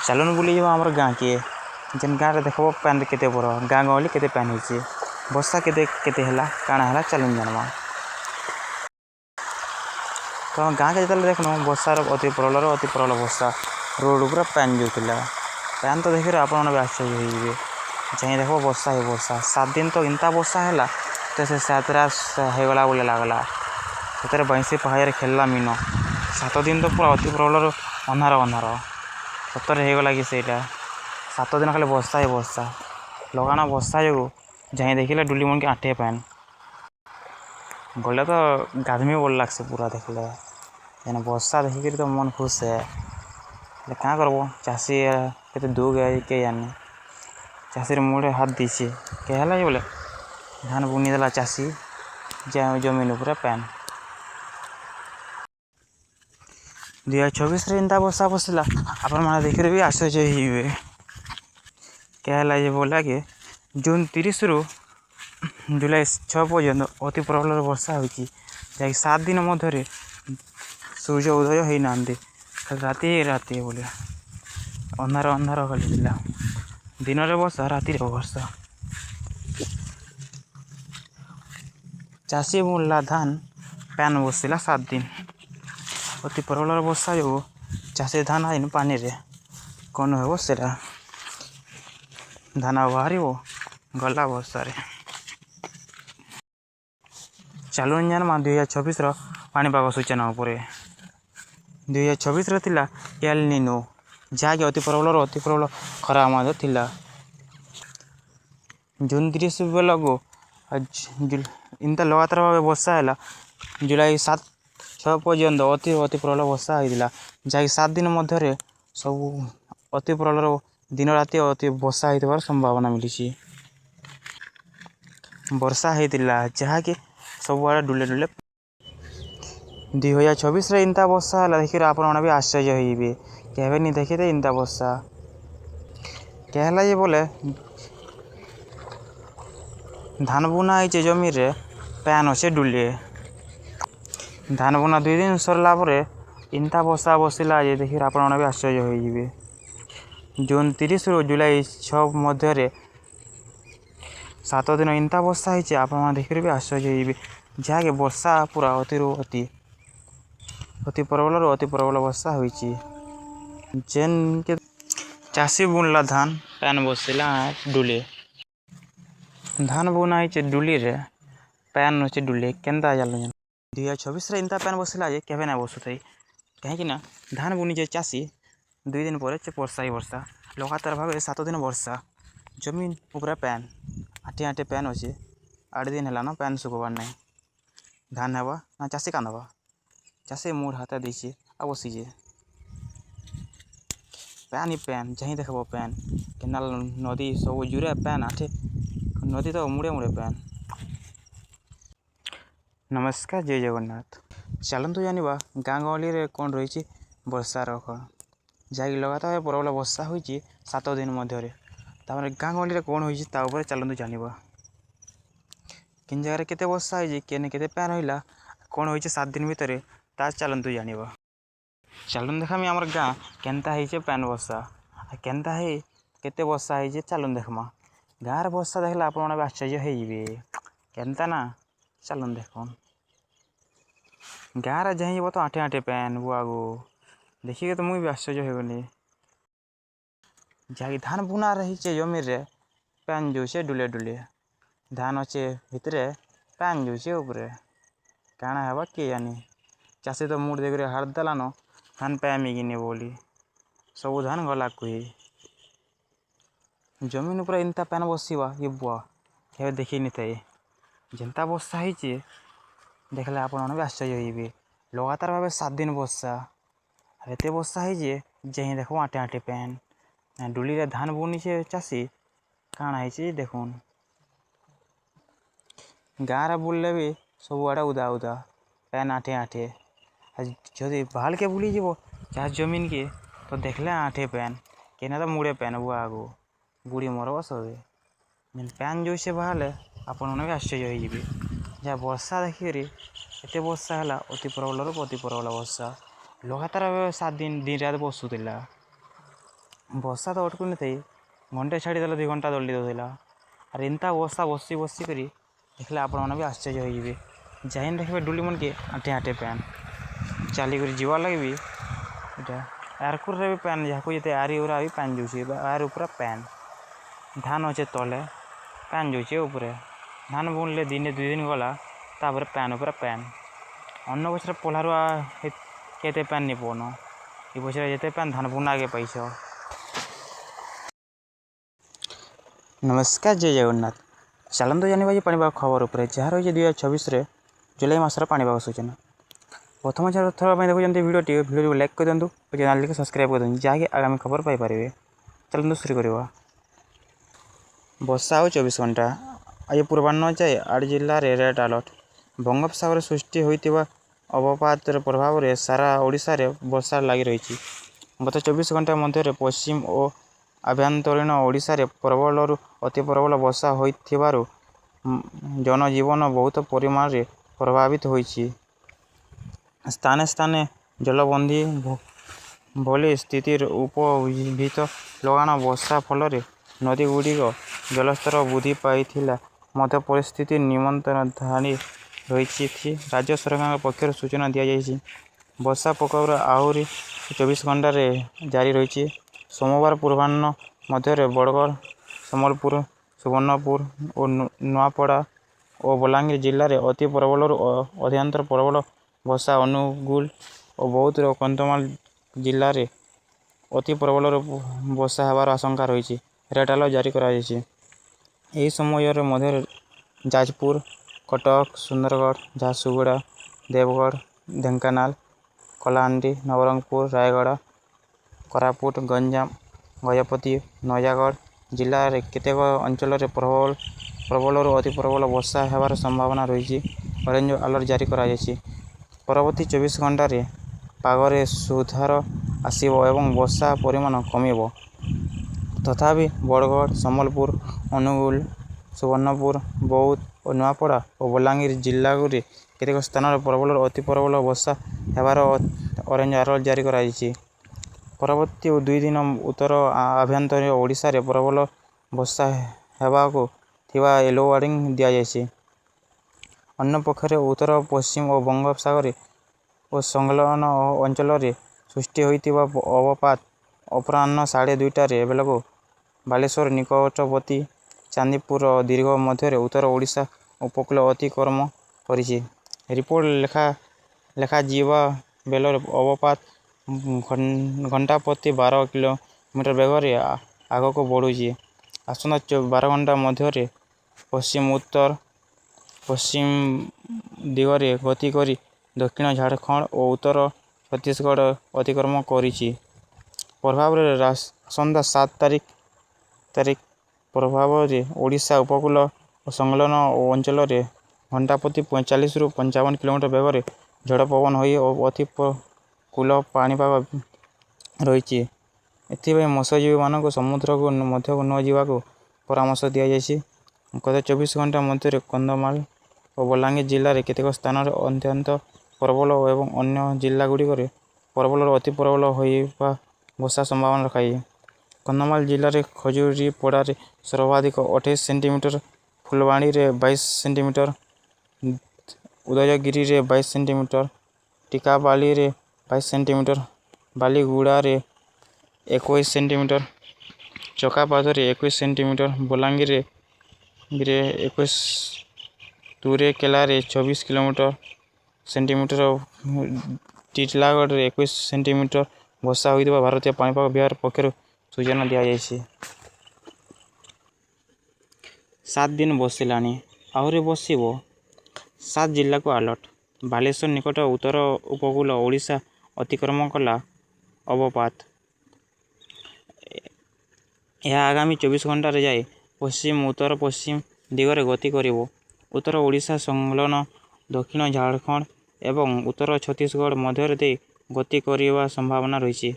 चलन बुली जावा हमर गाँव के जेन गाँव रे देखबो पानी केते बड़ गाँ गहली केते पानी होइछे वर्षा केते केते हला काଣା हला चलन जानवा। तो गाँ के जतले देखनो वर्षार अति प्रबल वर्षा रोड पूरा पानी जोतिला पानी तो देखिर आपण माने आश्चर्य होइबे जहीं देखो वर्षा 7 दिन तो इंता वर्षा हला तो से सातरा हेगला बोले लागला सेतरे बैंसी पहाड़ खेलला मीनो 7 दिन तो पूरा अति प्रबल अन्हार सतर हेगला कि सेटा 7 दिन खाली वर्षा लगाना वर्षा जो जहीं देखिले डुली मन के आठे पान गले तो गाधमी बोल लागसे पूरा देखले जेन वर्षा देखिक तो मन खुश है क्या करबो चाषी केते दुख है के जाने चाषी मुड़े हाथ दीछे क्या है बोले धान बुनी देला चाषी जमीन पूरा पान 2024 रे इंता वर्षा बसला आपण माने देखिर भी आश्चर्य होइबे क्या है बोला कि जून 30 रु जुलाई 6 पर्यंत अति प्रबल वर्षा होगी 7 दिन मध्य सूर्य उदय हो ना राति बोले अंधार खाली दिन में वर्षा राति वर्षा चाषी बुनला धान पान बसला 7 दिन अति प्रबल वर्षा जो चाषी धान आईन पानी रे कौन हो सेटा धान बाहर गला वर्षा रे चलु जानमा 2026 पाणीपाग सूचना उपर 2026 थिला एल निनो जहाँकि अति प्रबल खरा थिला जून 30 बेलू इंता लगातार भाव वर्षा है जुलाई 7-6 पर्यंत अति प्रबल वर्षा होता जहाँकि 7 दिन मध्य सब अति प्रबल दिन राति अति वर्षा हो संभावना मिली वर्षा होता जहाँकि सबुआड़े डुले 2026 इंता वर्षा है देखिए आप भी आश्चर्य होइबे केबे नहीं देखते इंता वर्षा क्या है ये बोले धान बुना है जमी रे पान अच्छे डुले धान बुना 2 दिन सरला इंता वर्षा बसला ये देखिए आप भी आश्चर्य होइबे जून 30 रु जुलाई 6 मध्य 7 दिन इंता वर्षा होती आप देखिए भी आश्चर्य होइबे जहाँकि वर्षा पूरा अति प्रबल वर्षा होइछि जेन के चाषी बुनला धान पान बसला डुले धान बुना है डुली रे पान अच्छे डुले केन्ता जान 2026 इंता पान बसला केवे ना बसुथाई कहीं धान बुनी चाषी 2 दिन पर वर्षा लगातार भाव 7 दिन वर्षा जमीन पूरा पान आठे पान अच्छे 8 दिन है ना पान सुखबार ना धान हेबा ना चाषी कांदबा चाषी मुड़ हाथ दीचे आ बसीजे पान ही पान जहीं देखो पान केनाल नदी सब जुरे पान आठे नदी तो मुड़े पान। नमस्कार जय जगन्नाथ चलतु जाना गाँ गहली रे कौन रही वर्षार जहाँकि लगातार प्रबल वर्षा हो 7 दिन मध्य गाँ गहली रे कौन हो चलतु जाना किन जगह केते वर्षा हो केते पान रहा कौन हो 7 दिन भितर ता चलतु जाना चलन देखामी आमर गाँ केन्ता है पान वर्षा केन्ता है केते वर्षा है चलन देखमा गाँव वर्षा देखला आप आश्चर्य होइबे केन्ता ना चलन देखन गाँव जहाँ तो आठे पान बुआगो देखिए तो मुझे भी आश्चर्य होगनी जहाँकि धान बुना रही जमी रे पान जो डुले धान अच्छे भितर पान जो काଣା हेबा किए जानी चाषी तो मुड़ देकर हाथ देलान धान पाएमी कि नहीं बोली सब धान गला कही जमीन पूरा इंता पान बसवा ये बुआ क्या देखी नहीं थे जेनता वर्षा होती देखले आप आश्चर्य होइबे लगातार भाव 7 दिन वर्षा एत वर्षा है जहीं देखो आठे पान डुली रे धान बुनी चाषी काଣା है देखुन गाँव बुलले भी सबुआड़े उदा पान आठे जदि बाल के बुली जीव चाष जमीन के तो देखले आठे पान केना तो मुड़े पान बुआ आगो बुढ़ी मरब सबे पान जो से बाहर आप आश्चर्य होइबे जहाँ वर्षा देखिए एत वर्षा है अति प्रबल वर्षा लगातार 7 दिन रात बसुला ବର୍ଷା ତ ଅଟକୁ ନଥାଇ ଘଣ୍ଟେ ଛାଡ଼ିଦେଲେ 2 ଘଣ୍ଟା ଦଳି ଦେଉଥିଲା। ଆର୍ ଏନ୍ତା ବର୍ଷା ବସି କରି ଦେଖିଲେ ଆପଣମାନେ ବି ଆଶ୍ଚର୍ଯ୍ୟ ହେଇଯିବେ। ଯାଇ ଦେଖିବେ ଡୁଲି ମନ୍କେ ଆଣ୍ଠେ ଆଣ୍ଠେ ପାନ୍ ଚାଲିକରି ଯିବାର୍ ଲାଗି ବି ଇଟା ଆର୍କୁର୍ରେ ବି ପାନ୍ ଯାହାକୁ ଯେତେ ଆରି ଉରା ବି ପାନ୍ ଯାଉଛେ ଆର୍ ଉପରେ ପାନ୍ ଧାନ ଅଛେ ତଲେ ପାନ୍ ଯାଉଛେ ଉପରେ ଧାନ ବୁଣିଲେ ଦିନେ 2 ଦିନ ଗଲା ତାପରେ ପାନ୍ ଉପରେ ପାନ୍ ଅନ୍ନ ବଛରେ ପଲ୍ହାରୁଆ କେତେ ପାନ୍ ନି ପନ ଏ ବଛରେ ଯେତେ ପାନ୍ ଧାନ ବୁଣାକେ ପାଇଛ। ନମସ୍କାର ଜୟ ଜଗନ୍ନାଥ। ଚାଲନ୍ତୁ ଜାଣିବା ଯେ ପାଣିପାଗ ଖବର ଉପରେ ଯାହା ରହିଛି 2024ରେ ଜୁଲାଇ ମାସର ପାଣିପାଗ ସୂଚନା। ପ୍ରଥମ ଥର ପାଇଁ ଦେଖୁଛନ୍ତି ଭିଡ଼ିଓଟିକୁ ଲାଇକ୍ କରିଦିଅନ୍ତୁ ଓ ଚ୍ୟାନେଲଟିକୁ ସବସ୍କ୍ରାଇବ୍ କରିଦିଅନ୍ତୁ ଯାହାକି ଆଗାମୀ ଖବର ପାଇପାରିବେ। ଚାଲନ୍ତୁ ଶୁରୁ କରିବା। ବର୍ଷା ଆଉ 24 ଘଣ୍ଟା। ଆଜି ପୂର୍ବାହ୍ନ ଯାଏ 8 ଜିଲ୍ଲାରେ ରେଡ୍ ଆଲର୍ଟ। ବଙ୍ଗୋପସାଗରରେ ସୃଷ୍ଟି ହୋଇଥିବା ଅବପାତର ପ୍ରଭାବରେ ସାରା ଓଡ଼ିଶାରେ ବର୍ଷା ଲାଗି ରହିଛି। ଗତ 24 ଘଣ୍ଟା ମଧ୍ୟରେ ପଶ୍ଚିମ ଓ ଆଭ୍ୟନ୍ତରୀଣ ଓଡ଼ିଶାରେ ପ୍ରବଳରୁ ଅତି ପ୍ରବଳ ବର୍ଷା ହୋଇଥିବାରୁ ଜନଜୀବନ ବହୁତ ପରିମାଣରେ ପ୍ରଭାବିତ ହୋଇଛି। ସ୍ଥାନେ ସ୍ଥାନେ ଜଳବନ୍ଦୀ ଭଳି ସ୍ଥିତିର ଉଦ୍ଭିତ ଲଗାଣ ବର୍ଷା ଫଳରେ ନଦୀଗୁଡ଼ିକ ଜଳସ୍ତର ବୃଦ୍ଧି ପାଇଥିଲା ମଧ୍ୟ ପରିସ୍ଥିତି ନିୟନ୍ତ୍ରଣାଧୀନ ରହିଛି ରାଜ୍ୟ ସରକାରଙ୍କ ପକ୍ଷରୁ ସୂଚନା ଦିଆଯାଇଛି। ବର୍ଷା ପ୍ରକୋପ ଆହୁରି 24 ଘଣ୍ଟାରେ ଜାରି ରହିଛି। ସୋମବାର ପୂର୍ବାହ୍ନ ମଧ୍ୟରେ ବରଗଡ଼, ସମ୍ବଲପୁର, ସୁବର୍ଣ୍ଣପୁର ଓ ନୂଆପଡ଼ା ଓ ବଲାଙ୍ଗୀର ଜିଲ୍ଲାରେ ଅତି ପ୍ରବଳରୁ ଅତ୍ୟନ୍ତ ପ୍ରବଳ ବର୍ଷା, ଅନୁଗୁଳ ଓ ବୌଦ୍ଧ ଓ କନ୍ଧମାଳ ଜିଲ୍ଲାରେ ଅତି ପ୍ରବଳରୁ ବର୍ଷା ହେବାର ଆଶଙ୍କା ରହିଛି। ରେଡ୍ ଆଲର୍ଟ ଜାରି କରାଯାଇଛି। ଏହି ସମୟ ମଧ୍ୟରେ ଯାଜପୁର, କଟକ, ସୁନ୍ଦରଗଡ଼, ଝାରସୁଗୁଡ଼ା, ଦେବଗଡ଼, ଢେଙ୍କାନାଳ, କଳାହାଣ୍ଡି, ନବରଙ୍ଗପୁର, ରାୟଗଡ଼ା, କୋରାପୁଟ, ଗଞ୍ଜାମ, ଗଜପତି, ନୟାଗଡ଼ ଜିଲ୍ଲାରେ କେତେକ ଅଞ୍ଚଳରେ ପ୍ରବଳରୁ ଅତି ପ୍ରବଳ ବର୍ଷା ହେବାର ସମ୍ଭାବନା ରହିଛି। ଅରେଞ୍ଜ ଆଲର୍ଟ ଜାରି କରାଯାଇଛି। ପରବର୍ତ୍ତୀ 24 ଘଣ୍ଟାରେ ପାଗରେ ସୁଧାର ଆସିବ ଏବଂ ବର୍ଷା ପରିମାଣ କମିବ। ତଥାପି ବରଗଡ଼, ସମ୍ବଲପୁର, ଅନୁଗୁଳ, ସୁବର୍ଣ୍ଣପୁର, ବୌଦ୍ଧ ଓ ନୂଆପଡ଼ା ଓ ବଲାଙ୍ଗୀର ଜିଲ୍ଲାରେ କେତେକ ସ୍ଥାନରେ ପ୍ରବଳରୁ ଅତି ପ୍ରବଳ ବର୍ଷା ହେବାର ଅରେଞ୍ଜ ଆଲର୍ଟ ଜାରି କରାଯାଇଛି। ପରବର୍ତ୍ତୀ 2 ଦିନ ଉତ୍ତର ଆଭ୍ୟନ୍ତରୀଣ ଓଡ଼ିଶାରେ ପ୍ରବଳ ବର୍ଷା ହେବାକୁ ଥିବା ୟେଲୋ ୱାର୍ଣ୍ଣିଂ ଦିଆଯାଇଛି। ଅନ୍ୟପକ୍ଷରେ ଉତ୍ତର ପଶ୍ଚିମ ଓ ବଙ୍ଗୋପସାଗର ଓ ସଂଲଗ୍ନ ଅଞ୍ଚଳରେ ସୃଷ୍ଟି ହୋଇଥିବା ଅବପାତ ଅପରାହ୍ନ 2:30 ବେଳକୁ ବାଲେଶ୍ୱର ନିକଟବର୍ତ୍ତୀ ଚାନ୍ଦିପୁର ଦୀର୍ଘ ମଧ୍ୟରେ ଉତ୍ତର ଓଡ଼ିଶା ଉପକୂଳ ଅତିକ୍ରମ କରିଛି। ରିପୋର୍ଟ ଲେଖାଯିବା ବେଳର ଅବପାତ ଘଣ୍ଟା ପ୍ରତି 12 କିଲୋମିଟର ବେଗରେ ଆଗକୁ ବଢ଼ୁଛି। ଆସନ୍ତା 12 ଘଣ୍ଟା ମଧ୍ୟରେ ପଶ୍ଚିମ ଉତ୍ତର ପଶ୍ଚିମ ଦିଗରେ ଗତି କରି ଦକ୍ଷିଣ ଝାଡ଼ଖଣ୍ଡ ଓ ଉତ୍ତର ଛତିଶଗଡ଼ ଅତିକ୍ରମ କରିଛି। ପ୍ରଭାବରେ ଆସନ୍ତା 7 ତାରିଖ ପ୍ରଭାବରେ ଓଡ଼ିଶା ଉପକୂଳ ଓ ସଂଲଗ୍ନ ଅଞ୍ଚଳରେ ଘଣ୍ଟା ପ୍ରତି 45ରୁ 55 କିଲୋମିଟର ବେଗରେ ଝଡ଼ ପବନ ହୋଇ ଅତି ପ୍ରତିକୂଳ ପାଣିପାଗ ରହିଛି। ଏଥିପାଇଁ ମତ୍ସ୍ୟଜୀବୀମାନଙ୍କୁ ସମୁଦ୍ରକୁ ମଧ୍ୟକୁ ନ ଯିବାକୁ ପରାମର୍ଶ ଦିଆଯାଇଛି। ଗତ 24 ଘଣ୍ଟା ମଧ୍ୟରେ କନ୍ଧମାଳ ଓ ବଲାଙ୍ଗୀର ଜିଲ୍ଲାରେ କେତେକ ସ୍ଥାନରେ ଅତ୍ୟନ୍ତ ପ୍ରବଳ ଏବଂ ଅନ୍ୟ ଜିଲ୍ଲାଗୁଡ଼ିକରେ ପ୍ରବଳରୁ ଅତି ପ୍ରବଳ ହୋଇଥିବା ବର୍ଷା ସମ୍ଭାବନା ରଖାଯାଇଛି। କନ୍ଧମାଳ ଜିଲ୍ଲାରେ ଖଜୁରୀପଡ଼ାରେ ସର୍ବାଧିକ 28 ସେଣ୍ଟିମିଟର, ଫୁଲବାଣୀରେ 22 ସେଣ୍ଟିମିଟର, ଉଦୟଗିରିରେ 22 ସେଣ୍ଟିମିଟର, ଟିକାବାଲିରେ 22 ସେଣ୍ଟିମିଟର, ବାଲିଗୁଡ଼ାରେ 21 ସେଣ୍ଟିମିଟର, ଚକାପାଦରେ 21 ସେଣ୍ଟିମିଟର, ବଲାଙ୍ଗୀରରେ 21, ତୁରେକେଲାରେ 24 ସେଣ୍ଟିମିଟର, ଟିଟିଲାଗଡ଼ରେ 21 ସେଣ୍ଟିମିଟର ବର୍ଷା ହୋଇଥିବା ଭାରତୀୟ ପାଣିପାଗ ବିଭାଗ ପକ୍ଷରୁ ସୂଚନା ଦିଆଯାଇଛି। 7 ଦିନ ବର୍ଷିଲାଣି, ଆହୁରି ବର୍ଷିବ। 7 ଜିଲ୍ଲାକୁ ଆଲର୍ଟ। ବାଲେଶ୍ୱର ନିକଟ ଉତ୍ତର ଉପକୂଳ ଓଡ଼ିଶା ଅତିକ୍ରମ କଲା ଅବପାତ। ଏହା ଆଗାମୀ 24 ଘଣ୍ଟାରେ ଯାଇ ପଶ୍ଚିମ ଉତ୍ତର ପଶ୍ଚିମ ଦିଗରେ ଗତି କରିବ। ଉତ୍ତର ଓଡ଼ିଶା ସଂଲଗ୍ନ ଦକ୍ଷିଣ ଝାଡ଼ଖଣ୍ଡ ଏବଂ ଉତ୍ତର ଛତିଶଗଡ଼ ମଧ୍ୟରେ ଦେଇ ଗତି କରିବା ସମ୍ଭାବନା ରହିଛି।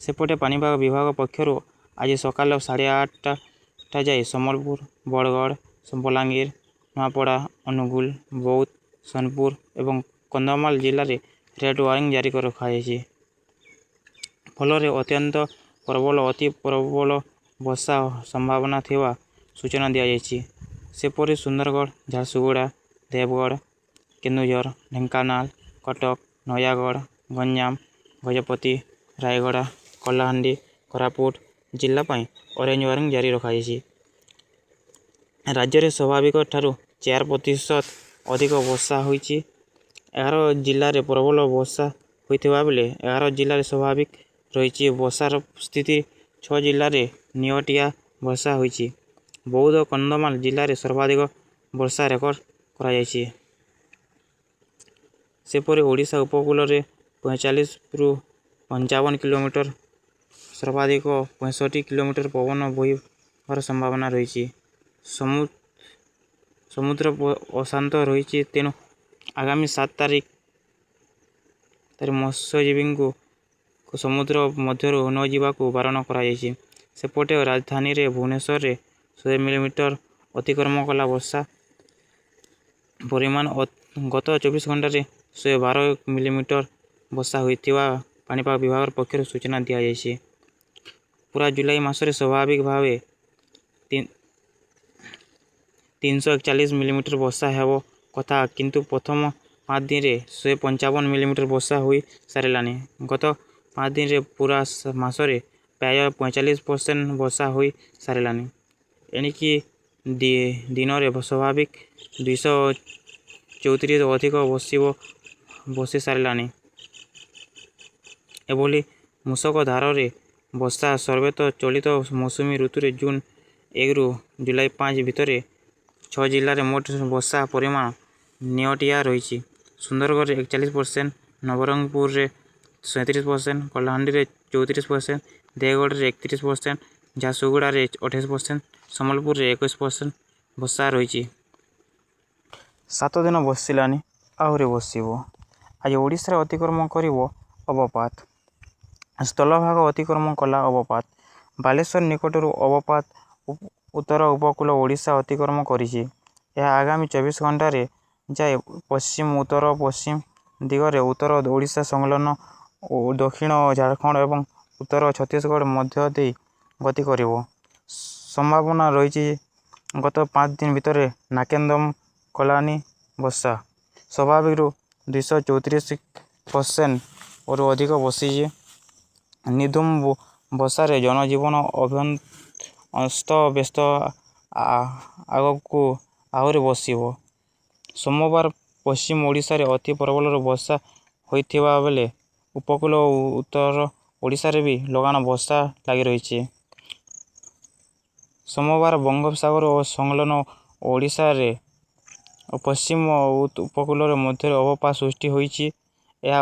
ସେପଟେ ପାଣିପାଗ ବିଭାଗ ପକ୍ଷରୁ ଆଜି ସକାଳ 8:30ଟା ଯାଏ ସମ୍ବଲପୁର, ବରଗଡ଼, ବଲାଙ୍ଗୀର, ନୂଆପଡ଼ା, ଅନୁଗୁଳ, ବୌଦ୍ଧ, ସୋନପୁର ଏବଂ କନ୍ଧମାଳ ଜିଲ୍ଲାରେ ରେଡ୍ ୱାର୍ଣ୍ଣିଂ ଜାରି ରଖାଯାଇଛି। ଫଳରେ ଅତ୍ୟନ୍ତ ପ୍ରବଳ ଅତି ପ୍ରବଳ ବର୍ଷା ସମ୍ଭାବନା ଥିବା ସୂଚନା ଦିଆଯାଇଛି। ସେପରି ସୁନ୍ଦରଗଡ଼, ଝାରସୁଗୁଡ଼ା, ଦେବଗଡ଼, କେନ୍ଦୁଝର, ଢେଙ୍କାନାଳ, କଟକ, ନୟାଗଡ଼, ଗଞ୍ଜାମ, ଗଜପତି, ରାୟଗଡ଼ା, କଳାହାଣ୍ଡି, କୋରାପୁଟ ଜିଲ୍ଲା ପାଇଁ ଅରେଞ୍ଜ ୱାର୍ଣ୍ଣିଂ ଜାରି ରଖାଯାଇଛି। ରାଜ୍ୟରେ ସ୍ୱାଭାବିକ ଠାରୁ 4% ଅଧିକ ବର୍ଷା ହୋଇଛି। 11 ଜିଲ୍ଲାରେ ପ୍ରବଳ ବର୍ଷା ହୋଇଥିବା ବେଳେ 11 ଜିଲ୍ଲାରେ ସ୍ୱାଭାବିକ ରହିଛି। ବର୍ଷାର ସ୍ଥିତି 6 ଜିଲ୍ଲାରେ ନିଅଣ୍ଟିଆ ବର୍ଷା ହୋଇଛି। ବୌଦ୍ଧ, କନ୍ଧମାଳ ଜିଲ୍ଲାରେ ସର୍ବାଧିକ ବର୍ଷା ରେକର୍ଡ କରାଯାଇଛି। ସେପରି ଓଡ଼ିଶା ଉପକୂଳରେ 45ରୁ 55 କିଲୋମିଟର, ସର୍ବାଧିକ 65 କିଲୋମିଟର ପବନ ବହିବାର ସମ୍ଭାବନା ରହିଛି। ସମୁଦ୍ର ଅଶାନ୍ତ ରହିଛି, ତେଣୁ ଆଗାମୀ 7 ତାରିଖ ମତ୍ସ୍ୟଜୀବୀଙ୍କୁ ସମୁଦ୍ର ମଧ୍ୟରୁ ନ ଯିବାକୁ ବାରଣ କରାଯାଇଛି। ସେପଟେ ରାଜଧାନୀରେ ଭୁବନେଶ୍ୱରରେ 100 ମିଲିମିଟର ଅତିକ୍ରମ କଲା ବର୍ଷା ପରିମାଣ। ଗତ 24 ଘଣ୍ଟାରେ 112 ମିଲିମିଟର ବର୍ଷା ହୋଇଥିବା ପାଣିପାଗ ବିଭାଗ ପକ୍ଷରୁ ସୂଚନା ଦିଆଯାଇଛି। ପୁରା ଜୁଲାଇ ମାସରେ ସ୍ୱାଭାବିକ ଭାବେ 341 ମିଲିମିଟର ବର୍ଷା ହେବା କଥା, କିନ୍ତୁ ପ୍ରଥମ 5 ଦିନରେ 155 ମିଲିମିଟର ବର୍ଷା ହୋଇ ସାରିଲାଣି। ଗତ 5 ଦିନରେ ପୁରା ମାସରେ ପ୍ରାୟ 45% ବର୍ଷା ହୋଇ ସାରିଲାଣି। ଏଣିକି ଦିନରେ ସ୍ୱାଭାବିକ 234 ଅଧିକ ବର୍ଷି ସାରିଲାଣି। ଏଭଳି ମୂଷକ ଧାରାରେ ବର୍ଷା ସର୍ବତ ଚଳିତ ମୌସୁମୀ ଋତୁରେ ଜୁନ୍ 1ରୁ ଜୁଲାଇ 5 ଭିତରେ 6 ଜିଲ୍ଲାରେ ମୋଟ ବର୍ଷା ପରିମାଣ ନିଅଣ୍ଟିଆ ରହିଛି। ସୁନ୍ଦରଗଡ଼ରେ 41%, ନବରଙ୍ଗପୁରରେ 37%, କଳାହାଣ୍ଡିରେ 34%, ଦେଓଗଡ଼ରେ 31%, ଝାରସୁଗୁଡ଼ାରେ 28%, ସମ୍ବଲପୁରରେ 21% ବର୍ଷା ରହିଛି। 7 ଦିନ ବର୍ଷିଲାଣି, ଆହୁରି ବର୍ଷିବ। ଆଜି ଓଡ଼ିଶାରେ ଅତିକ୍ରମ କରିବ ଅବପାତ। ସ୍ଥଳଭାଗ ଅତିକ୍ରମ କଲା ଅବପାତ। ବାଲେଶ୍ୱର ନିକଟରୁ ଅବପାତ ଉତ୍ତର ଉପକୂଳ ଓଡ଼ିଶା ଅତିକ୍ରମ କରିଛି। ଏହା ଆଗାମୀ 24 ଘଣ୍ଟାରେ ଯାଏ ପଶ୍ଚିମ ଉତ୍ତର ପଶ୍ଚିମ ଦିଗରେ ଉତ୍ତର ଓଡ଼ିଶା ସଂଲଗ୍ନ ଦକ୍ଷିଣ ଝାଡ଼ଖଣ୍ଡ ଏବଂ ଉତ୍ତର ଛତିଶଗଡ଼ ମଧ୍ୟ ଦେଇ ଗତି କରିବ। ସମ୍ଭାବନା ରହିଛି ଗତ 5 ଦିନ ଭିତରେ ନାକେଦମ କଲାନି ବର୍ଷା ସ୍ୱାଭାବିକରୁ 234% ରୁ ଅଧିକ ବର୍ଷିଛି। ନିଧୁମ ବର୍ଷାରେ ଜନଜୀବନ ଅସ୍ତବ୍ୟସ୍ତ, ଆଗକୁ ଆହୁରି ବର୍ଷିବ। ସୋମବାର ପଶ୍ଚିମ ଓଡ଼ିଶାରେ ଅତି ପ୍ରବଳ ବର୍ଷା ହୋଇଥିବା ବେଳେ ଉପକୂଳ ଓ ଉତ୍ତର ଓଡ଼ିଶାରେ ବି ଲଗାଣ ବର୍ଷା ଲାଗି ରହିଛି। ସୋମବାର ବଙ୍ଗୋପସାଗର ଓ ସଂଲଗ୍ନ ଓଡ଼ିଶାରେ ପଶ୍ଚିମ ଓ ଉପକୂଳ ମଧ୍ୟରେ ଅବପାତ ସୃଷ୍ଟି ହୋଇଛି। ଏହା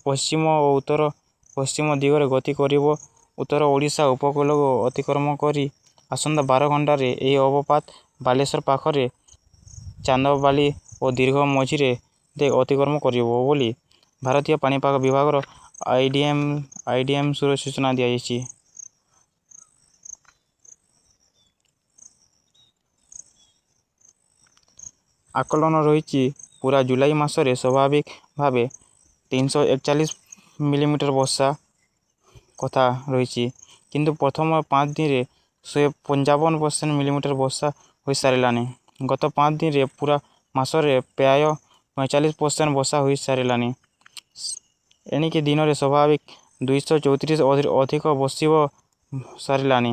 ପଶ୍ଚିମ ଓ ଉତ୍ତର ପଶ୍ଚିମ ଦିଗରେ ଗତି କରିବ। ଉତ୍ତର ଓଡ଼ିଶା ଉପକୂଳକୁ ଅତିକ୍ରମ କରି ଆସନ୍ତା 12 ଘଣ୍ଟାରେ ଏହି ଅବପାତ ବାଲେଶ୍ୱର ପାଖରେ ଚାନ୍ଦବାଲି ଓ ଦୀଘା ମଝିରେ ଦେଇ ଅତିକ୍ରମ କରିବ ବୋଲି ଭାରତୀୟ ପାଣିପାଗ ବିଭାଗର ଆଇଏମ୍ଡିରୁ ସୂଚନା ଦିଆଯାଇଛି। ଆକଳନ ରହିଛି ପୁରା ଜୁଲାଇ ମାସରେ ସ୍ୱାଭାବିକ ଭାବେ 341 ମିଲିମିଟର ବର୍ଷା କଥା ରହିଛି, କିନ୍ତୁ ପ୍ରଥମ 5 ଦିନରେ 155 ମିଲିମିଟର ବର୍ଷା ହୋଇସାରିଲାଣି। ଗତ 5 ଦିନରେ ପୁରା ମାସରେ ପ୍ରାୟ 45% ବର୍ଷା ହୋଇସାରିଲାଣି। ଏଣିକି ଦିନରେ ସ୍ୱାଭାବିକ 234 ଅଧିକ ବର୍ଷି ସାରିଲାଣି।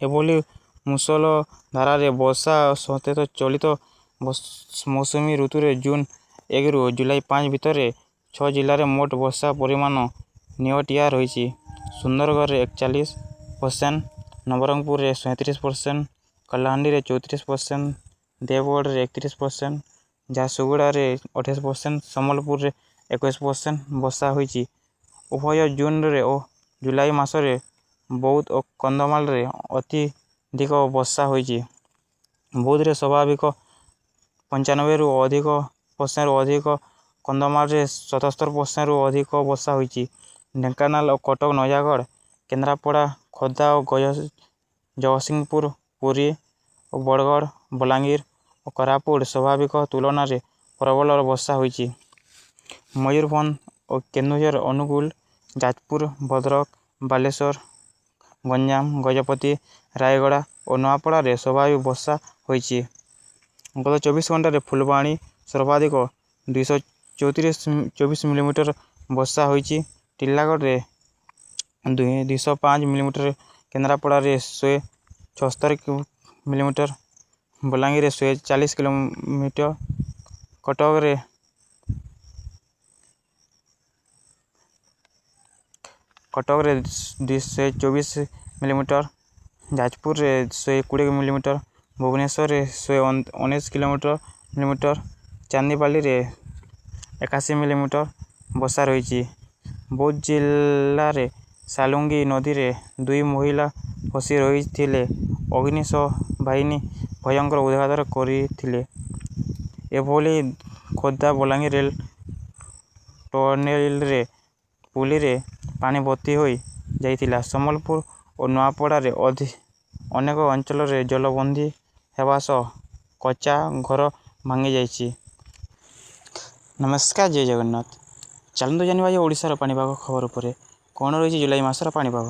ଏଭଳି ମୂଷଳ ଧାରାରେ ବର୍ଷା ସତେଜ ଚଳିତ ମୌସୁମୀ ଋତୁରେ ଜୁନ୍ 1ରୁ ଜୁଲାଇ 5 ଭିତରେ 6 ଜିଲ୍ଲାରେ ମୋଟ ବର୍ଷା ପରିମାଣ ନିଅଣ୍ଟିଆ ରହିଛି। ସୁନ୍ଦରଗଡ଼ରେ 41%, ନବରଙ୍ଗପୁରରେ 37%, କଳାହାଣ୍ଡିରେ 34%, ଦେବଗଡ଼ରେ 31%, ଝାରସୁଗୁଡ଼ାରେ 28%, ସମ୍ବଲପୁରରେ 21% ବର୍ଷା ହୋଇଛି। ଉଭୟ ଜୁନରେ ଓ ଜୁଲାଇ ମାସରେ ବୌଦ୍ଧ ଓ କନ୍ଧମାଳରେ ଅତ୍ୟଧିକ ବର୍ଷା ହୋଇଛି। ବୌଦ୍ଧରେ ସ୍ୱାଭାବିକ 95ରୁ ଅଧିକ, କନ୍ଧମାଳରେ 77%ରୁ ଅଧିକ ବର୍ଷା ହୋଇଛି। ଢେଙ୍କାନାଳ ଓ କଟକ, ନୟାଗଡ଼, କେନ୍ଦ୍ରାପଡ଼ା, ଖୋର୍ଦ୍ଧା ଓ ଜଗତସିଂହପୁର, ପୁରୀ ଓ ବରଗଡ଼, ବଲାଙ୍ଗୀର ଓ କୋରାପୁଟ ସ୍ୱାଭାବିକ ତୁଳନାରେ ପ୍ରବଳ ବର୍ଷା ହୋଇଛି। ମୟୂରଭଞ୍ଜ ଓ ଓ କେନ୍ଦୁଝର, ଅନୁଗୁଳ, ଯାଜପୁର, ଭଦ୍ରକ, ବାଲେଶ୍ୱର, ଗଞ୍ଜାମ, ଗଜପତି, ରାୟଗଡ଼ା ଓ ନୂଆପଡ଼ାରେ ସ୍ୱାଭାବିକ ବର୍ଷା ହୋଇଛି। ଗତ 24 ଘଣ୍ଟାରେ ଫୁଲବାଣୀ ସର୍ବାଧିକ 224 ମିଲିମିଟର ବର୍ଷା ହୋଇଛି। ଟିଲାଗଡ଼ରେ 205 ମିଲିମିଟର, କେନ୍ଦ୍ରାପଡ଼ାରେ 176 ମିଲିମିଟର, ବଲାଙ୍ଗୀରରେ 140 ମିଲିମିଟର, କଟକରେ 224 ମିଲିମିଟର, ଯାଜପୁରରେ 120 ମିଲିମିଟର, ଭୁବନେଶ୍ୱରରେ 119 ମିଲିମିଟର, ଚାନ୍ଦିପାଲିରେ 81 ମିଲିମିଟର ବର୍ଷା ରହିଛି। ବୌଦ୍ଧ ଜିଲ୍ଲାରେ ସାଲୁଙ୍ଗି ନଦୀରେ 2 ମହିଳା ଫସି ରହିଥିଲେ। ଅଗ୍ନିଶମ ବାହିନୀ ଭୟଙ୍କର ଉଦ୍ଧାର କରିଥିଲେ। ଏଭଳି ଖୋର୍ଦ୍ଧା ବଲାଙ୍ଗୀର ରେଳ ଟନେଲରେ ପୁଲିରେ ପାଣି ଭର୍ତ୍ତି ହୋଇ ଯାଇଥିଲା। ସମ୍ବଲପୁର ଓ ନୂଆପଡ଼ାରେ ଅନେକ ଅଞ୍ଚଳରେ ଜଳବନ୍ଦୀ ହେବା ସହ କଚ୍ଚା ଘର ଭାଙ୍ଗିଯାଇଛି। ନମସ୍କାର, ଜୟ ଜଗନ୍ନାଥ। ଚାଲନ୍ତୁ ଜାଣିବା ଯେ ଓଡ଼ିଶାର ପାଣିପାଗ ଖବର ଉପରେ କ'ଣ ରହିଛି ଜୁଲାଇ ମାସର ପାଣିପାଗ।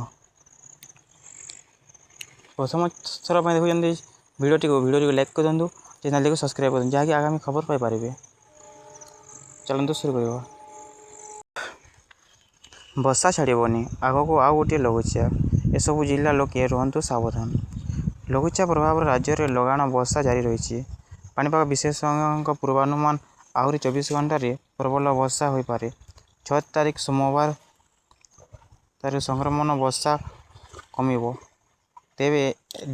ପ୍ରଥମ ଥର ପାଇଁ ଦେଖୁଛନ୍ତି ଭିଡ଼ିଓଟିକୁ ଲାଇକ୍ କରିଦିଅନ୍ତୁ, ଚ୍ୟାନେଲଟିକୁ ସବସ୍କ୍ରାଇବ୍ କରନ୍ତୁ, ଯାହାକି ଆଗାମୀ ଖବର ପାଇପାରିବେ। ଚାଲନ୍ତୁ ଶୁରୁ କରିବା। ବର୍ଷା ଛାଡ଼ିବନି, ଆଗକୁ ଆଉ ଗୋଟିଏ ଲଘୁଚାପ, ଏସବୁ ଜିଲ୍ଲା ଲୋକେ ରୁହନ୍ତୁ ସାବଧାନ। ଲଘୁଚାପ ପ୍ରଭାବରେ ରାଜ୍ୟରେ ଲଗାଣ ବର୍ଷା ଜାରି ରହିଛି। ପାଣିପାଗ ବିଶେଷଜ୍ଞଙ୍କ ପୂର୍ବାନୁମାନ, ଆହୁରି 24 ଘଣ୍ଟାରେ ପ୍ରବଳ ବର୍ଷା ହୋଇପାରେ। 6 ତାରିଖ ସୋମବାର ସଂକ୍ରମଣ ବର୍ଷା କମିବ। ତେବେ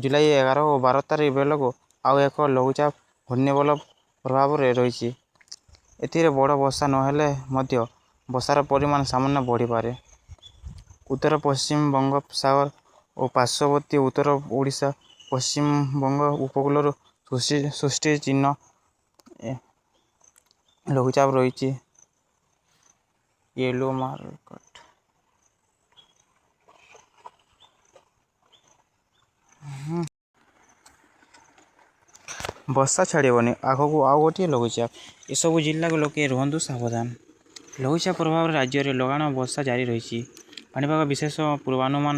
ଜୁଲାଇ 11 ଓ 12 ତାରିଖ ବେଳକୁ ଆଉ ଏକ ଲଘୁଚାପ ଘୂର୍ଣ୍ଣିବଳୟ ପ୍ରଭାବରେ ରହିଛି। ଏଥିରେ ବଡ଼ ବର୍ଷା ନହେଲେ ମଧ୍ୟ ବର୍ଷାର ପରିମାଣ ସାମାନ୍ୟ ବଢ଼ିପାରେ। ଉତ୍ତର ପଶ୍ଚିମ ବଙ୍ଗୋପସାଗର ଓ ପାର୍ଶ୍ୱବର୍ତ୍ତୀ ଉତ୍ତର ଓଡ଼ିଶା, ପଶ୍ଚିମବଙ୍ଗ ଉପକୂଳରୁ ସୃଷ୍ଟି ଚିହ୍ନ ଲଘୁଚାପ ରହିଛି। Yellow mark. ବର୍ଷା ଛାଡ଼ିବନି, ଆଗକୁ ଆଉ ଗୋଟିଏ ଲଘୁଚାପ, ଏସବୁ ଜିଲ୍ଲା ଲୋକେ ରୁହନ୍ତୁ ସାବଧାନ। ଲଘୁଚାପ ପ୍ରଭାବରେ ରାଜ୍ୟରେ ଲଗାଣ ବର୍ଷା ଜାରି ରହିଛି। ପାଣିପାଗ ବିଶେଷଜ୍ଞଙ୍କ ପୂର୍ବାନୁମାନ,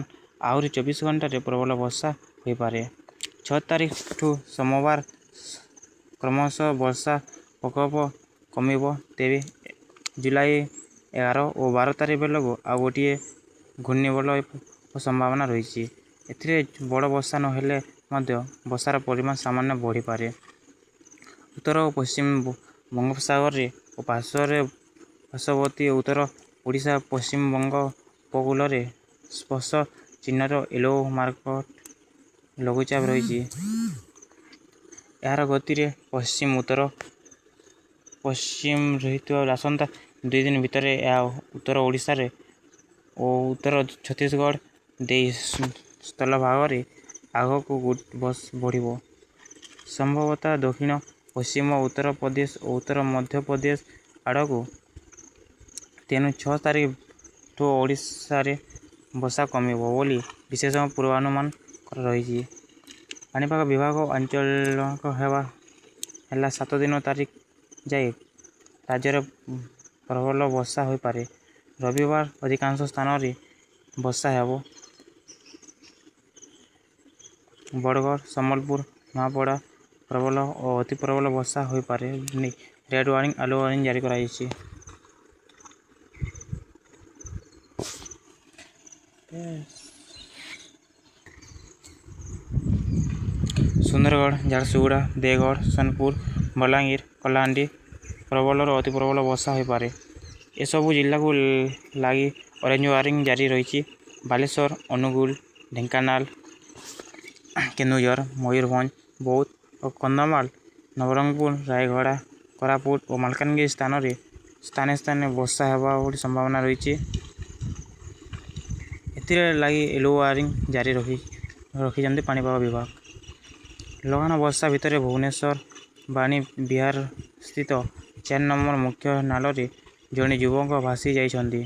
ଆହୁରି 24 ଘଣ୍ଟାରେ ପ୍ରବଳ ବର୍ଷା ହୋଇପାରେ। 6 ତାରିଖଠୁ ସୋମବାର କ୍ରମଶଃ ବର୍ଷା ପ୍ରକୋପ କମିବ। ତେବେ ଜୁଲାଇ 11 ଓ 12 ତାରିଖ ବେଳକୁ ଆଉ ଗୋଟିଏ ଘୂର୍ଣ୍ଣିବଳୟର ସମ୍ଭାବନା ରହିଛି। ଏଥିରେ ବଡ଼ ବର୍ଷା ନହେଲେ ମଧ୍ୟ ବର୍ଷାର ପରିମାଣ ସାମାନ୍ୟ ବଢ଼ିପାରେ। ଉତ୍ତର ଓ ପଶ୍ଚିମ ବଙ୍ଗୋପସାଗରରେ ଓ ପାର୍ଶ୍ୱବର୍ତ୍ତୀ ଉତ୍ତର ଓଡ଼ିଶା, ପଶ୍ଚିମବଙ୍ଗ ଉପକୂଳରେ ସ୍ପର୍ଶ ଚିହ୍ନର ୟେଲୋ ମାର୍କଡ ଲଘୁଚାପ ରହିଛି। ଏହାର ଗତିରେ ପଶ୍ଚିମ ଉତ୍ତର ପଶ୍ଚିମ ରହିଥିବାରୁ ଆସନ୍ତା 2 ଦିନ ଭିତରେ ଏହା ଉତ୍ତର ଓଡ଼ିଶା ଓ ଉତ୍ତର ଛତିଶଗଡ଼ ଦେଇ ସ୍ଥଳଭାଗରେ ଆଗକୁ ବଢ଼ିବ। ସମ୍ଭବତଃ ଦକ୍ଷିଣ ପଶ୍ଚିମ ଉତ୍ତର ପ୍ରଦେଶ ଓ ଉତ୍ତର ମଧ୍ୟପ୍ରଦେଶ ଆଡ଼କୁ। ତେଣୁ 6 ତାରିଖଠୁ ଓଡ଼ିଶାରେ ବର୍ଷା କମିବ ବୋଲି ବିଶେଷଜ୍ଞଙ୍କ ପୂର୍ବାନୁମାନ ରହିଛି। ପାଣିପାଗ ବିଭାଗ ଆଞ୍ଚଳିକ ହେଲା 7 ତାରିଖ ଯାଏ ରାଜ୍ୟରେ ପ୍ରବଳ ବର୍ଷା ହୋଇପାରେ। ରବିବାର ଅଧିକାଂଶ ସ୍ଥାନରେ ବର୍ଷା ହେବ। ବରଗଡ଼, ସମ୍ବଲପୁର, ନୂଆପଡ଼ା ପ୍ରବଳ ଓ ଅତି ପ୍ରବଳ ବର୍ଷା ହୋଇପାରେ ନେଇ ରେଡ୍ ୱାର୍ଣ୍ଣିଂ, ୟେଲୋ ୱାର୍ଣ୍ଣିଂ ଜାରି କରାଯାଇଛି। ସୁନ୍ଦରଗଡ଼, ଝାରସୁଗୁଡ଼ା, ଦେଓଗଡ଼, ସୋନପୁର, ବଲାଙ୍ଗୀର, କଳାହାଣ୍ଡି ପ୍ରବଳରୁ ଅତି ପ୍ରବଳ ବର୍ଷା ହୋଇପାରେ। ଏସବୁ ଜିଲ୍ଲାକୁ ଲାଗି ଅରେଞ୍ଜ ୱାର୍ଣ୍ଣିଂ ଜାରି ରହିଛି। ବାଲେଶ୍ୱର, ଅନୁଗୁଳ, ଢେଙ୍କାନାଳ, କେନ୍ଦୁଝର, ମୟୂରଭଞ୍ଜ, ବୌଦ୍ଧ ଓ କନ୍ଧମାଳ, ନବରଙ୍ଗପୁର, ରାୟଗଡ଼ା, କୋରାପୁଟ ଓ ମାଲକାନଗିରି ସ୍ଥାନେ ବର୍ଷା ହେବା ଭଳି ସମ୍ଭାବନା ରହିଛି। ଏଥିରେ ଲାଗି ୟେଲୋ ୱାର୍ଣ୍ଣିଂ ଜାରି ରଖିଛନ୍ତି ପାଣିପାଗ ବିଭାଗ। ଲଗାଣ ବର୍ଷା ଭିତରେ ଭୁବନେଶ୍ୱର ବାଣୀବିହାର ସ୍ଥିତ 4 ନମ୍ବର ମୁଖ୍ୟ ନାଳରେ ଜଣେ ଯୁବକ ଭାସି ଯାଇଛନ୍ତି।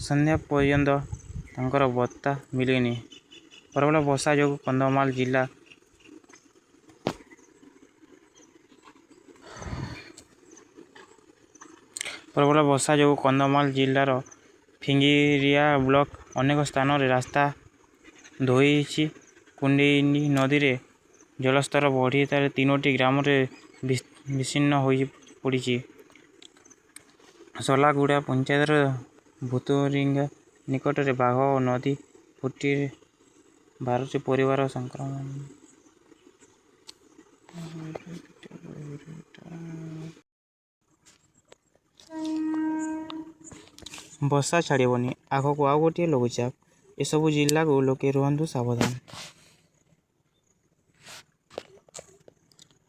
ସନ୍ଧ୍ୟା ପର୍ଯ୍ୟନ୍ତ ତାଙ୍କର ପତ୍ତା ମିଳିନି। ପ୍ରବଳ ବର୍ଷା ଯୋଗୁଁ କନ୍ଧମାଳ ଜିଲ୍ଲା ପ୍ରବଳ ବର୍ଷା ଯୋଗୁଁ କନ୍ଧମାଳ ଜିଲ୍ଲାର ଫିଙ୍ଗିରିଆ ବ୍ଲକ ଅନେକ ସ୍ଥାନରେ ରାସ୍ତା ଧୋଇଛି। କୁଣ୍ଡେଇନି ନଦୀରେ ଜଳସ୍ତର ବଢ଼ି 3ଟି ଗ୍ରାମରେ ବିଚ୍ଛିନ୍ନ ହୋଇ ପଡ଼ିଛି। ସଲାଗୁଡ଼ା ପଞ୍ଚାୟତର ଭୁତୁରିଙ୍ଗା ନିକଟରେ ବାଘ ଓ ନଦୀ ଫୁଟିରେ 12ଟି ପରିବାର ସଂକ୍ରମଣ। ବର୍ଷା ଛାଡ଼ିବନି, ଆଗକୁ ଆଉ ଗୋଟିଏ ଲଘୁଚାପ। ଏସବୁ ଜିଲ୍ଲାକୁ ଲୋକେ ରୁହନ୍ତୁ ସାବଧାନ।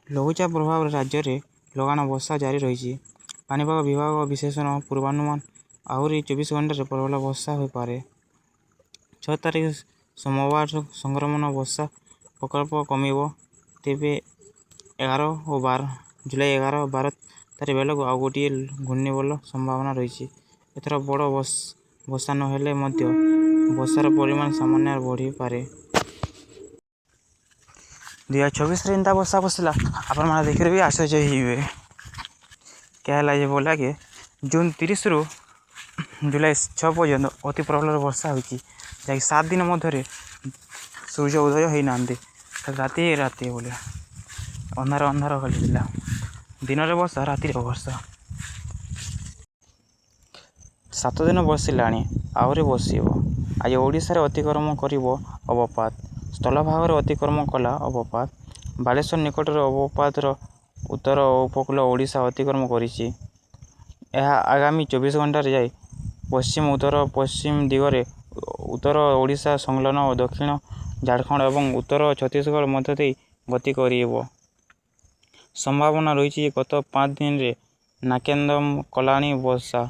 ଲଘୁଚାପ ପ୍ରଭାବରେ ରାଜ୍ୟରେ ଲଗାଣ ବର୍ଷା ଜାରି ରହିଛି। ପାଣିପାଗ ବିଭାଗ ବିଶେଷ ପୂର୍ବାନୁମାନ ଆହୁରି 24 ଘଣ୍ଟାରେ ପ୍ରବଳ ବର୍ଷା ହୋଇପାରେ। 6 ତାରିଖ ସୋମବାରରୁ ସଂକ୍ରମଣ ବର୍ଷା ପ୍ରକୋପ କମିବ। ତେବେ ଜୁଲାଇ 11-12 ତାରିଖ ବେଳକୁ ଆଉ ଗୋଟିଏ ଘୂର୍ଣ୍ଣିବଳୟର ସମ୍ଭାବନା ରହିଛି। ଏଥର ବଡ଼ ବର୍ଷା ନ ହେଲେ ମଧ୍ୟ ବର୍ଷାର ପରିମାଣ ସାମାନ୍ୟ ବଢ଼ିପାରେ। 2024ରେ ଏନ୍ତା ବର୍ଷା ବସିଲା ଆପଣମାନେ ଦେଖିଲେ ବି ଆଶ୍ଚର୍ଯ୍ୟ ହେଇଯିବେ। क्या ହେଲା ଯେ ବୋଲା କି ଜୁନ୍ 30ରୁ ଜୁଲାଇ 6 ପର୍ଯ୍ୟନ୍ତ ଅତି ପ୍ରବଳ ବର୍ଷା ହୋଇଛି, ଯାହାକି 7 ଦିନ ମଧ୍ୟରେ ସୂର୍ଯ୍ୟ ଉଦୟ ହୋଇନାହାନ୍ତି। ରାତି ବୋଲେ ଅନ୍ଧାର ଖାଲି ଥିଲା। ଦିନରେ ବର୍ଷା, ରାତିରେ ବର୍ଷା। 7 ଦିନ ବର୍ଷିଲାଣି, ଆହୁରି ବର୍ଷିବ। ଆଜି ଓଡ଼ିଶାରେ ଅତିକ୍ରମ କରିବ ଅବପାତ। ସ୍ଥଳଭାଗରେ ଅତିକ୍ରମ କଲା ଅବପାତ। ବାଲେଶ୍ୱର ନିକଟରେ ଅବପାତର ଉତ୍ତର ଓ ଉପକୂଳ ଓଡ଼ିଶା ଅତିକ୍ରମ କରିଛି। ଏହା ଆଗାମୀ 24 ଘଣ୍ଟାରେ ଯାଇ ପଶ୍ଚିମ ଉତ୍ତର ପଶ୍ଚିମ ଦିଗରେ ଉତ୍ତର ଓଡ଼ିଶା ସଂଲଗ୍ନ ଦକ୍ଷିଣ ଝାଡ଼ଖଣ୍ଡ ଏବଂ ଉତ୍ତର ଛତିଶଗଡ଼ ମଧ୍ୟ ଦେଇ ଗତି କରିବ। ସମ୍ଭାବନା ରହିଛି ଯେ ଗତ 5 ଦିନରେ ନାକେଦମ କଲାଣି ବର୍ଷା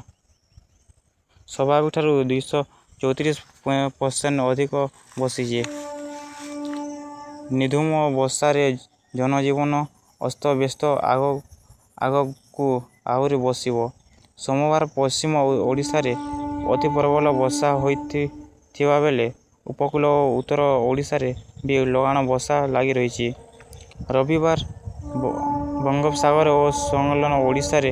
ସ୍ୱାଭାବିକଠାରୁ 234% ଅଧିକ ବର୍ଷିଛି। ନିଧୁମ ବର୍ଷାରେ ଜନଜୀବନ ଅସ୍ତବ୍ୟସ୍ତ, ଆଗକୁ ଆହୁରି ବର୍ଷିବ। ସୋମବାର ପଶ୍ଚିମ ଓଡ଼ିଶାରେ ଅତି ପ୍ରବଳ ବର୍ଷା ହୋଇଥିବାବେଳେ ଉପକୂଳ ଓ ଉତ୍ତର ଓଡ଼ିଶାରେ ବି ଲଗାଣ ବର୍ଷା ଲାଗି ରହିଛି। ରବିବାର ବଙ୍ଗୋପସାଗର ଓ ସଂଲଗ୍ନ ଓଡ଼ିଶାରେ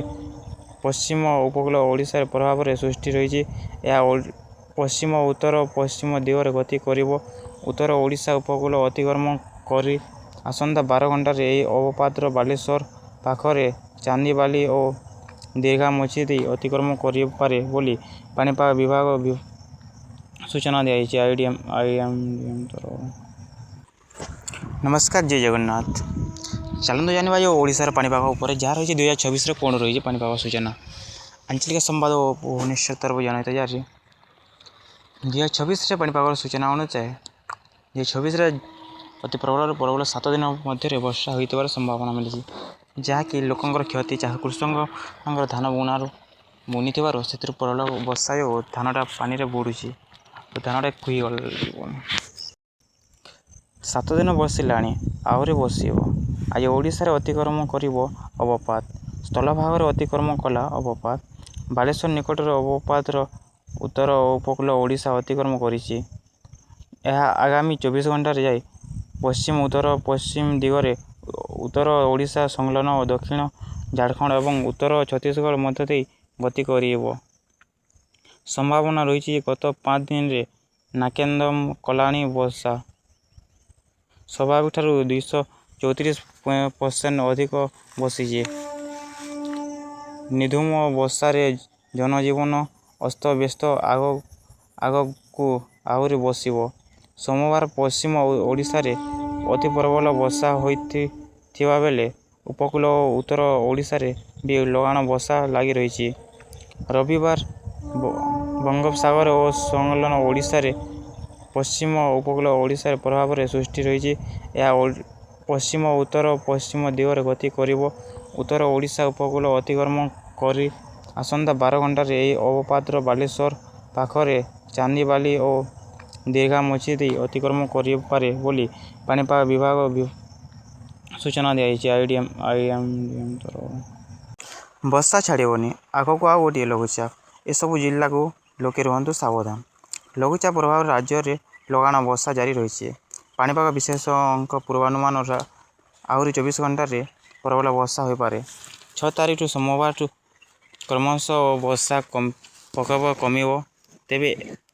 ପଶ୍ଚିମ ଉପକୂଳ ଓଡ଼ିଶାର ପ୍ରଭାବରେ ସୃଷ୍ଟି ହୋଇଛି। ଏହା ପଶ୍ଚିମ ଉତ୍ତର ପଶ୍ଚିମ ଦିଗରେ ଗତି କରିବ। ଉତ୍ତର ଓଡ଼ିଶା ଉପକୂଳ ଅତିକ୍ରମ କରି ଆସନ୍ତା 12 ଘଣ୍ଟାରେ ଏହି ଅବପାତ ବାଲେଶ୍ୱର ପାଖରେ ଚାନ୍ଦିବାଲି ଓ ଦୀର୍ଘାମୋଚି ଦେଇ ଅତିକ୍ରମ କରିପାରେ ବୋଲି ପାଣିପାଗ ବିଭାଗ ସୂଚନା ଦେଇଛି। ଆଇଏମ୍ଡି ତରଫରୁ। ନମସ୍କାର, ଜୟ ଜଗନ୍ନାଥ। ଚାଲନ୍ତୁ ଜାଣିବା ଯେ ଓଡ଼ିଶାର ପାଣିପାଗ ଉପରେ ଯାହା ରହିଛି 2024ରେ କ'ଣ ରହିଛି ପାଣିପାଗ ସୂଚନା। ଆଞ୍ଚଳିକ ସମ୍ବାଦ ଓ ଭୁବନେଶ୍ୱର ତରଫରୁ ଜଣାଇତେ ଯାଉଛି 2024ରେ ପାଣିପାଗର ସୂଚନା ଅନୁଯାୟୀ 2024ରେ ଅତି ପ୍ରବଳରୁ ପ୍ରବଳ 7 ଦିନ ମଧ୍ୟରେ ବର୍ଷା ହୋଇଥିବାର ସମ୍ଭାବନା ମିଳିଛି, ଯାହାକି ଲୋକଙ୍କର କ୍ଷତି କୃଷକଙ୍କର ଧାନ ବୁଣିଥିବାରୁ ସେଥିରୁ ପ୍ରବଳ ବର୍ଷା ଯୋଗୁଁ ଧାନଟା ପାଣିରେ ବୁଡ଼ୁଛି ଓ ଧାନଟା ଖୁଇଗଲାଣି। 7 ଦିନ ବର୍ଷିଲାଣି, ଆହୁରି ବର୍ଷିବ। ଆଜି ଓଡ଼ିଶାରେ ଅତିକ୍ରମ କରିବ ଅବପାତ। ସ୍ଥଳଭାଗରେ ଅତିକ୍ରମ କଲା ଅବପାତ। ବାଲେଶ୍ୱର ନିକଟରେ ଅବପାତର ଉତ୍ତର ଓ ଉପକୂଳ ଓଡ଼ିଶା ଅତିକ୍ରମ କରିଛି। ଏହା ଆଗାମୀ 24 ଘଣ୍ଟାରେ ଯାଇ ପଶ୍ଚିମ ଉତ୍ତର ପଶ୍ଚିମ ଦିଗରେ ଉତ୍ତର ଓଡ଼ିଶା ସଂଲଗ୍ନ ଦକ୍ଷିଣ ଝାଡ଼ଖଣ୍ଡ ଏବଂ ଉତ୍ତର ଛତିଶଗଡ଼ ମଧ୍ୟ ଦେଇ ଗତି କରିବ। ସମ୍ଭାବନା ରହିଛି ଯେ ଗତ 5 ଦିନରେ ନାକେଦମ କଲାଣି ବର୍ଷା ସ୍ୱାଭାବିକଠାରୁ 234% ଅଧିକ ବର୍ଷିଛି। ନିଧୁମ ବର୍ଷାରେ ଜନଜୀବନ ଅସ୍ତବ୍ୟସ୍ତ, ଆଗକୁ ଆହୁରି ବର୍ଷିବ। ସୋମବାର ପଶ୍ଚିମ ଓଡ଼ିଶାରେ ଅତି ପ୍ରବଳ ବର୍ଷା ହୋଇଥିବାବେଳେ ଉପକୂଳ ଓ ଉତ୍ତର ଓଡ଼ିଶାରେ ବି ଲଗାଣ ବର୍ଷା ଲାଗି ରହିଛି। ରବିବାର ବଙ୍ଗୋପସାଗର ଓ ସଂଲଗ୍ନ ଓଡ଼ିଶାରେ ପଶ୍ଚିମ ଉପକୂଳ ଓଡ଼ିଶାର ପ୍ରଭାବରେ ସୃଷ୍ଟି ହୋଇଛି। ଏହା ପଶ୍ଚିମ ଉତ୍ତର ପଶ୍ଚିମ ଦିଗରେ ଗତି କରିବ। ଉତ୍ତର ଓଡ଼ିଶା ଉପକୂଳ ଅତିକ୍ରମ କରି ଆସନ୍ତା 12 ଘଣ୍ଟାରେ ଏହି ଅବପାତ ବାଲେଶ୍ୱର ପାଖରେ ଚାନ୍ଦିବାଲି ଓ ଦୀର୍ଘାମୋଚି ଦେଇ ଅତିକ୍ରମ କରିପାରେ ବୋଲି ପାଣିପାଗ ବିଭାଗ ସୂଚନା ଦେଇଛି। ଆଇଏମ୍ଡି ତରଫରୁ। ବର୍ଷା ଛାଡ଼ିବନି, ଆଗକୁ ଆଉ ଗୋଟିଏ ଲଘୁଚାପ। ଏସବୁ ଜିଲ୍ଲାକୁ ଲୋକେ ରୁହନ୍ତୁ ସାବଧାନ। ଲଘୁଚାପ ପ୍ରଭାବରେ ରାଜ୍ୟରେ ଲଗାଣ ବର୍ଷା ଜାରି ରହିଛି। ପାଣିପାଗ ବିଶେଷଜ୍ଞଙ୍କ ପୂର୍ବାନୁମାନ ଆହୁରି 24 ଘଣ୍ଟାରେ ପ୍ରବଳ ବର୍ଷା ହୋଇପାରେ। 6 ତାରିଖ ସୋମବାରରୁ କ୍ରମଶଃ ବର୍ଷା ପ୍ରକୋପ କମିବ। ତେବେ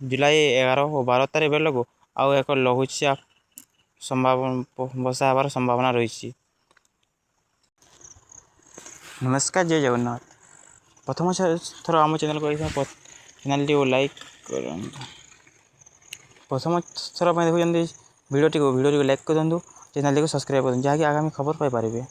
ଜୁଲାଇ 11 ଓ 12 ତାରିଖ ବେଳକୁ ଆଉ ଏକ ଲଘୁଚାପ ବର୍ଷା ହେବାର ସମ୍ଭାବନା ରହିଛି। ନମସ୍କାର, ଜୟ ଜଗନ୍ନାଥ। ପ୍ରଥମ ଥର ଆମ ଚ୍ୟାନେଲକୁ ଆସିଥିବା ଚ୍ୟାନେଲଟିକୁ ଲାଇକ୍ କରନ୍ତୁ। ପ୍ରଥମ ଥର ପାଇଁ ଦେଖୁଛନ୍ତି ଭିଡ଼ିଓଟିକୁ ଲାଇକ୍ କରନ୍ତୁ, ଚ୍ୟାନେଲଟିକୁ ସବସ୍କ୍ରାଇବ୍ କରନ୍ତୁ, ଯାହାକି ଆଗାମୀ ଖବର ପାଇପାରିବେ।